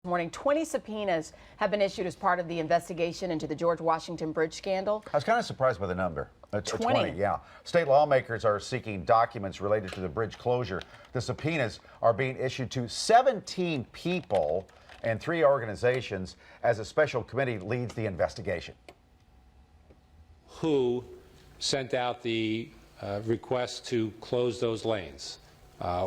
Morning, 20 subpoenas have been issued as part of the investigation into the George Washington Bridge scandal. I was kind of surprised by the number. 20. Yeah. State lawmakers are seeking documents related to the bridge closure. The subpoenas are being issued to 17 people and 3 organizations as a special committee leads the investigation. Who sent out the request to close those lanes?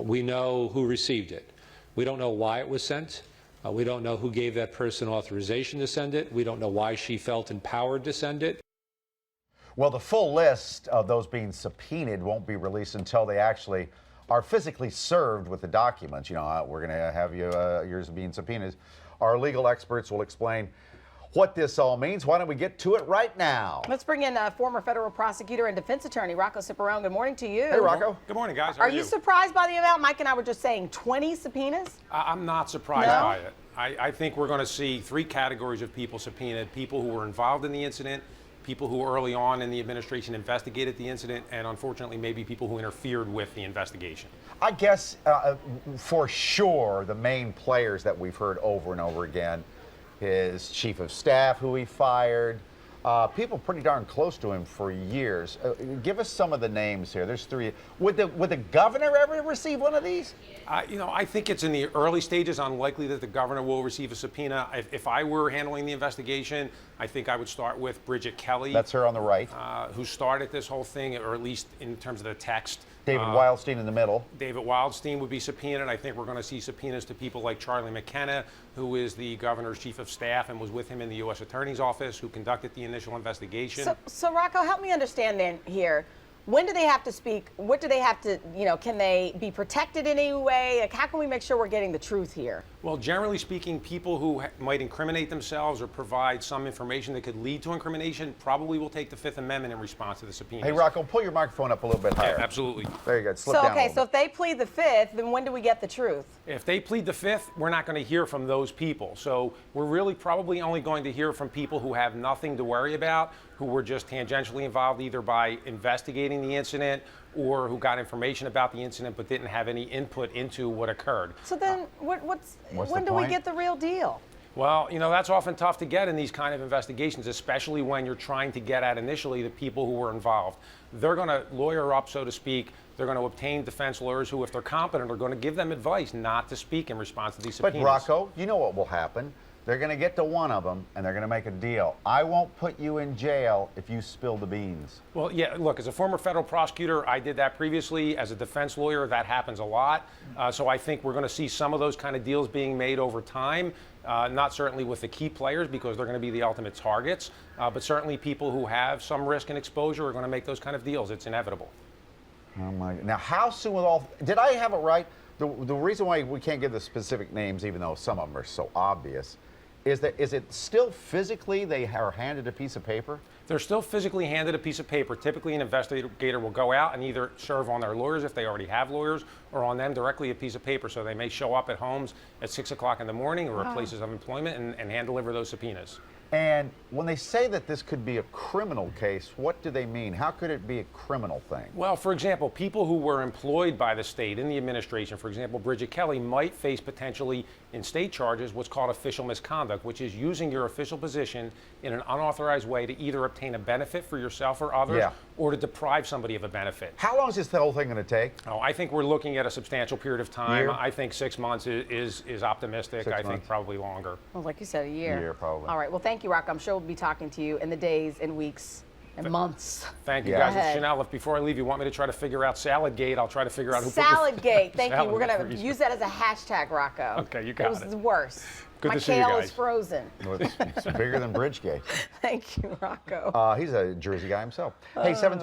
We know who received it. We don't know why it was sent. We don't know who gave that person authorization to send it. We don't know why she felt empowered to send it. Well, the full list of those being subpoenaed won't be released until they actually are physically served with the documents. You know, we're going to have yours being subpoenaed. Our legal experts will explain what this all means. Why don't we get to it right now? Let's bring in former federal prosecutor and defense attorney Rocco Cipparone. Good morning to you. Hey, Rocco. Good morning, guys. How are you surprised by the amount? Mike and I were just saying 20 subpoenas? I'm not surprised by it. I think we're going to see 3 categories of people subpoenaed: people who were involved in the incident, people who early on in the administration investigated the incident, and unfortunately maybe people who interfered with the investigation. I guess for sure the main players that we've heard over and over again, his chief of staff who he fired, people pretty darn close to him for years. Give us some of the names here. There's 3. Would the governor ever receive one of these? You know, I think it's in the early stages, unlikely that the governor will receive a subpoena. If I were handling the investigation, I think I would start with Bridget Kelly. That's her on the right. Who started this whole thing, or at least in terms of the text. David Wildstein in the middle. David Wildstein would be subpoenaed. I think we're going to see subpoenas to people like Charlie McKenna, who is the governor's chief of staff and was with him in the U.S. Attorney's office, who conducted the initial investigation. So Rocco, help me understand then here. When do they have to speak? What do they have to, can they be protected in any way? Like, how can we make sure we're getting the truth here? Well, generally speaking, people who might incriminate themselves or provide some information that could lead to incrimination probably will take the Fifth Amendment in response to the subpoenas. Hey, Rocco, pull your microphone up a little bit higher. Yeah, absolutely. There you go. Slip down so if they plead the Fifth, then when do we get the truth? If they plead the Fifth, we're not going to hear from those people. So we're really probably only going to hear from people who have nothing to worry about, who were just tangentially involved either by investigating the incident or who got information about the incident but didn't have any input into what occurred. So then when do we get the real deal? Well, that's often tough to get in these kind of investigations, especially when you're trying to get at initially the people who were involved. They're going to lawyer up, so to speak. They're going to obtain defense lawyers who, if they're competent, are going to give them advice not to speak in response to these subpoenas. But Rocco, you know what will happen. They're going to get to one of them, and they're going to make a deal. I won't put you in jail if you spill the beans. Well, yeah, look, as a former federal prosecutor, I did that previously. As a defense lawyer, that happens a lot. So I think we're going to see some of those kind of deals being made over time. Not certainly with the key players, because they're going to be the ultimate targets, but certainly people who have some risk and exposure are going to make those kind of deals. It's inevitable. Oh my! Now, how soon will all? Did I have it right? The reason why we can't give the specific names, even though some of them are so obvious, is it still physically they are handed a piece of paper? They're still physically handed a piece of paper. Typically, an investigator will go out and either serve on their lawyers if they already have lawyers, or on them directly a piece of paper. So they may show up at homes at 6 o'clock in the morning or at places of employment and hand deliver those subpoenas. And when they say that this could be a criminal case, what do they mean? How could it be a criminal thing? Well, for example, people who were employed by the state in the administration, for example, Bridget Kelly, might face potentially in state charges what's called official misconduct, which is using your official position in an unauthorized way to either obtain a benefit for yourself or others, or to deprive somebody of a benefit. How long is this whole thing going to take? Oh, I think we're looking at a substantial period of time. Year? I think 6 months is optimistic. 6 I months. think probably longer. Well, like you said, a year. A year, probably. All right. Well, thank you, Rocco. I'm sure we'll be talking to you in the days and weeks and months. Thank you, guys. Chanel, if before I leave, you want me to try to figure out Saladgate, I'll try to figure out who Saladgate. Thank you. We're Salad going to use that as a hashtag, Rocco. Okay, you got it. It was worse. Good My to see you kale guys. is frozen. It's bigger than Bridgegate. Thank you, Rocco. He's a Jersey guy himself. Hey, 7:30.